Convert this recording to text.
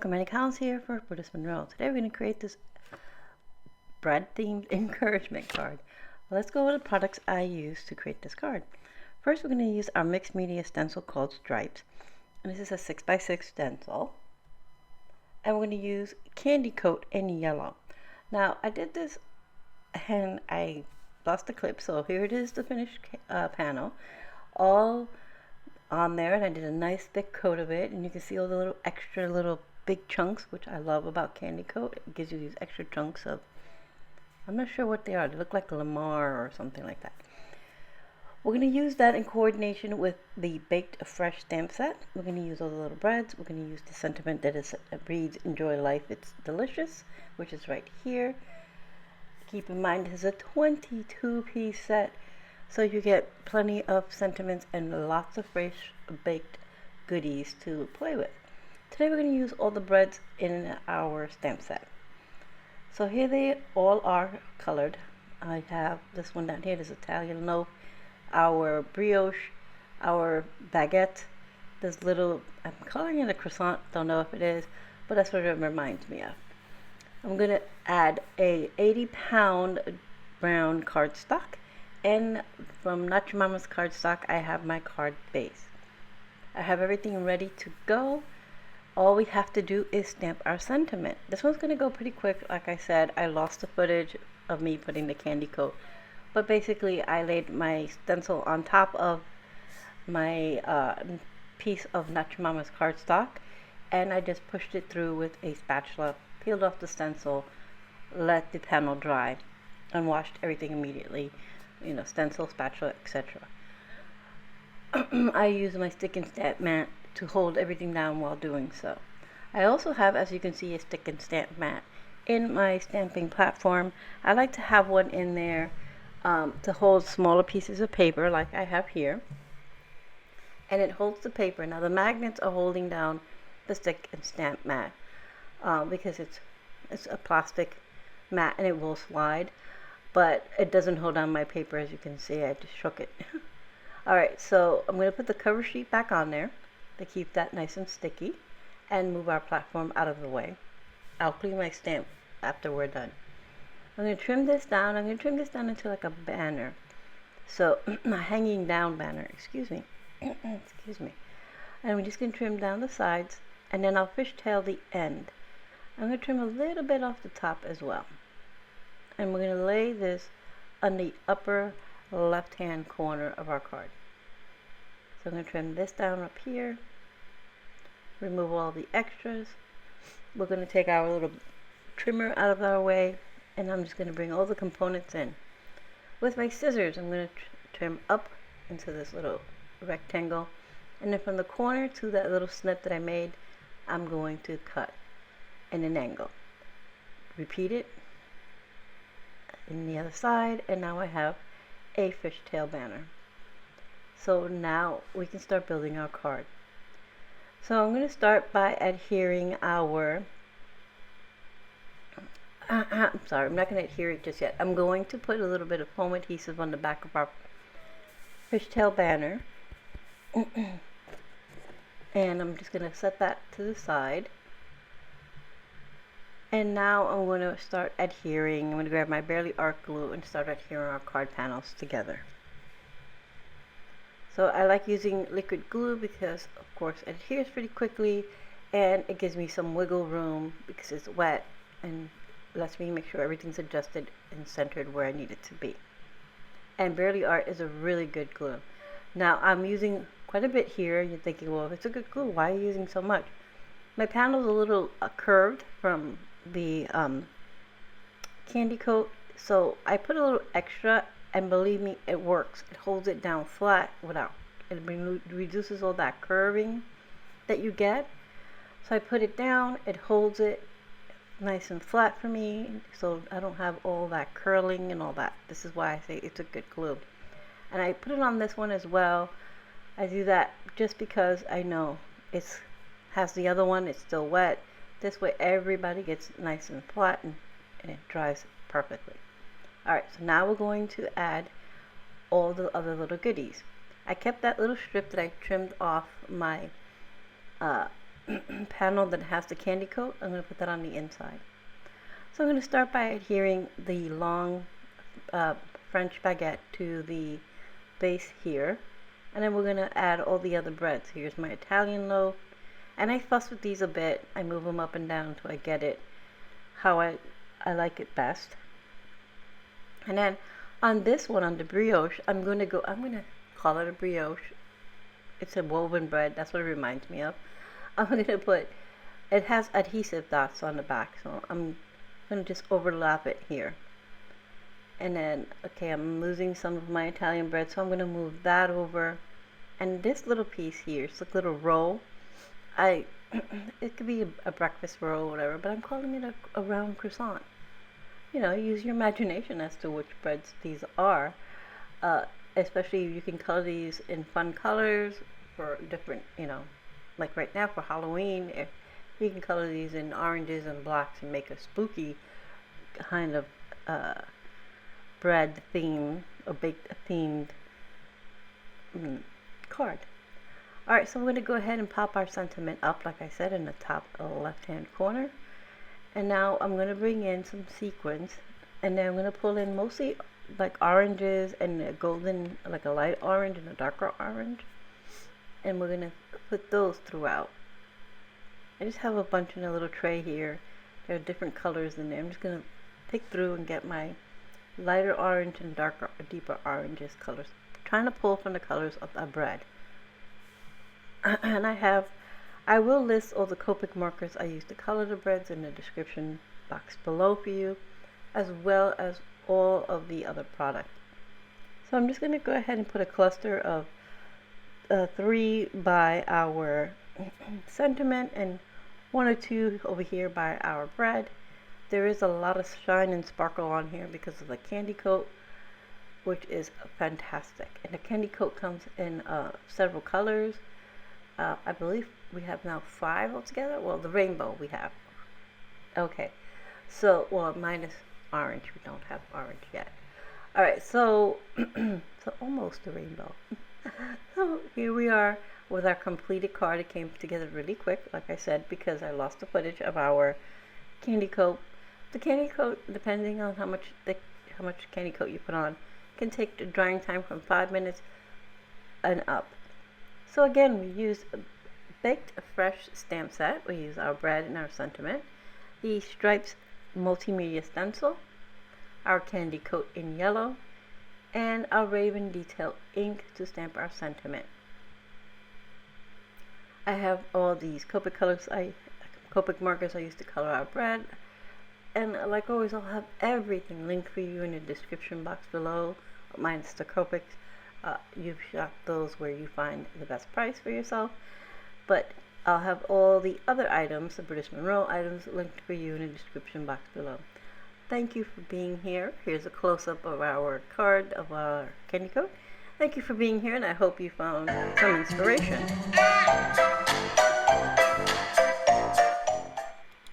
welcome. Many counts here for Brutus Monroe. Today we're going to create this bread-themed encouragement card. Let's go over the products I use to create this card. First, we're going to use our mixed media stencil called Stripes. And this is a 6x6 stencil. And we're going to use Candy Coat in yellow. Now, I did this and I lost the clip, so here it is, the finished panel. All on there, and I did a nice thick coat of it, and you can see all the little extra little big chunks, which I love about Candy Coat. It gives you these extra chunks of, I'm not sure what they are, they look like Lamar or something like that. We're going to use that in coordination with the Baked Fresh stamp set. We're going to use all the little breads. We're going to use the sentiment that reads, "Enjoy life, it's delicious," which is right here. Keep in mind this is a 22-piece set, so you get plenty of sentiments and lots of fresh baked goodies to play with. Today we're going to use all the breads in our stamp set. So here they all are colored. I have this one down here, this Italian loaf, our brioche, our baguette, this little, I'm calling it a croissant, don't know if it is, but that's what it reminds me of. I'm going to add a 80-pound brown cardstock. And from Not Your Mama's Cardstock, I have my card base. I have everything ready to go. All we have to do is stamp our sentiment. This one's going to go pretty quick. Like I said, I lost the footage of me putting the candy coat. But basically, I laid my stencil on top of my piece of Not Your Mama's Cardstock. And I just pushed it through with a spatula, peeled off the stencil, let the panel dry, and washed everything immediately. You know, stencil, spatula, etc. I use my stick and stamp mat to hold everything down while doing so. I also have, as you can see, a stick and stamp mat in my stamping platform. I like to have one in there to hold smaller pieces of paper like I have here. And it holds the paper. Now the magnets are holding down the stick and stamp mat because it's a plastic mat and it will slide. But it doesn't hold on my paper, as you can see. I just shook it. Alright, so I'm going to put the cover sheet back on there to keep that nice and sticky and move our platform out of the way. I'll clean my stamp after we're done. I'm going to trim this down. I'm going to trim this down into like a banner. So, a hanging down banner, excuse me. Excuse me. And we're just going to trim down the sides, and then I'll fishtail the end. I'm going to trim a little bit off the top as well. And we're going to lay this on the upper left hand corner of our card. So I'm going to trim this down up here, remove all the extras. We're going to take our little trimmer out of our way, and I'm just going to bring all the components in. With my scissors, I'm going to trim up into this little rectangle, and then from the corner to that little snip that I made, I'm going to cut in an angle. Repeat it in the other side, and now I have a fishtail banner. So now we can start building our card. So I'm going to start by adhering our I'm sorry, I'm not going to adhere it just yet. I'm going to put a little bit of foam adhesive on the back of our fishtail banner. And I'm just going to set that to the side. And now I'm going to start adhering. I'm going to grab my Barely Art glue and start adhering our card panels together. So I like using liquid glue because, of course, it adheres pretty quickly and it gives me some wiggle room because it's wet and lets me make sure everything's adjusted and centered where I need it to be. And Barely Art is a really good glue. Now I'm using quite a bit here. You're thinking, well, if it's a good glue, why are you using so much? My panel's a little curved from the candy coat, so I put a little extra, and believe me, it works. It holds it down flat without, it reduces all that curving that you get. So I put it down, it holds it nice and flat for me, so I don't have all that curling and all that. This is why I say it's a good glue. And I put it on this one as well. I do that just because I know it's has the other one, it's still wet. This way everybody gets nice and flat and it dries perfectly. Alright, so now we're going to add all the other little goodies. I kept that little strip that I trimmed off my panel that has the candy coat. I'm going to put that on the inside. So I'm going to start by adhering the long French baguette to the base here, and then we're going to add all the other breads. Here's my Italian loaf, and I fuss with these a bit. I move them up and down until I get it how I like it best. And then on this one, on the brioche, I'm going to call it a brioche. It's a woven bread, that's what it reminds me of. I'm going to put, it has adhesive dots on the back, so I'm going to just overlap it here. And then, okay, I'm losing some of my Italian bread, so I'm going to move that over. And this little piece here, it's like a little roll. It could be a breakfast roll or whatever, but I'm calling it a round croissant. You know, use your imagination as to which breads these are. Especially you can color these in fun colors for different, you know, like right now for Halloween, if you can color these in oranges and blacks and make a spooky kind of bread theme or baked themed card. Alright, so we're going to go ahead and pop our sentiment up, like I said, in the top left hand corner. And now I'm going to bring in some sequins, and then I'm going to pull in mostly like oranges and a golden, like a light orange and a darker orange. And we're going to put those throughout. I just have a bunch in a little tray here. There are different colors in there. I'm just going to pick through and get my lighter orange and darker, deeper oranges colors. I'm trying to pull from the colors of the bread. And I will list all the Copic markers I use to color the breads in the description box below for you, as well as all of the other products. So I'm just going to go ahead and put a cluster of 3 by our sentiment and 1 or 2 over here by our bread. There is a lot of shine and sparkle on here because of the candy coat, which is fantastic. And the candy coat comes in several colors. I believe we have now 5 altogether. Well, the rainbow we have. Okay, so, well, minus orange. We don't have orange yet. Alright, so, so almost the rainbow. So here we are with our completed card. It came together really quick, like I said, because I lost the footage of our candy coat. The candy coat, depending on how much candy coat you put on, can take the drying time from 5 minutes and up. So again, we use a baked fresh stamp set. We use our bread and our sentiment, the stripes multimedia stencil, our candy coat in yellow, and our raven detail ink to stamp our sentiment. I have all these Copic markers I use to color our bread, and like always, I'll have everything linked for you in the description box below, minus the Copics. You've shop those where you find the best price for yourself, but I'll have all the other items, the Brutus Monroe items, linked for you in the description box below. Thank you for being here. Here's a close-up of our card of our candy coat. Thank you for being here, and I hope you found some inspiration.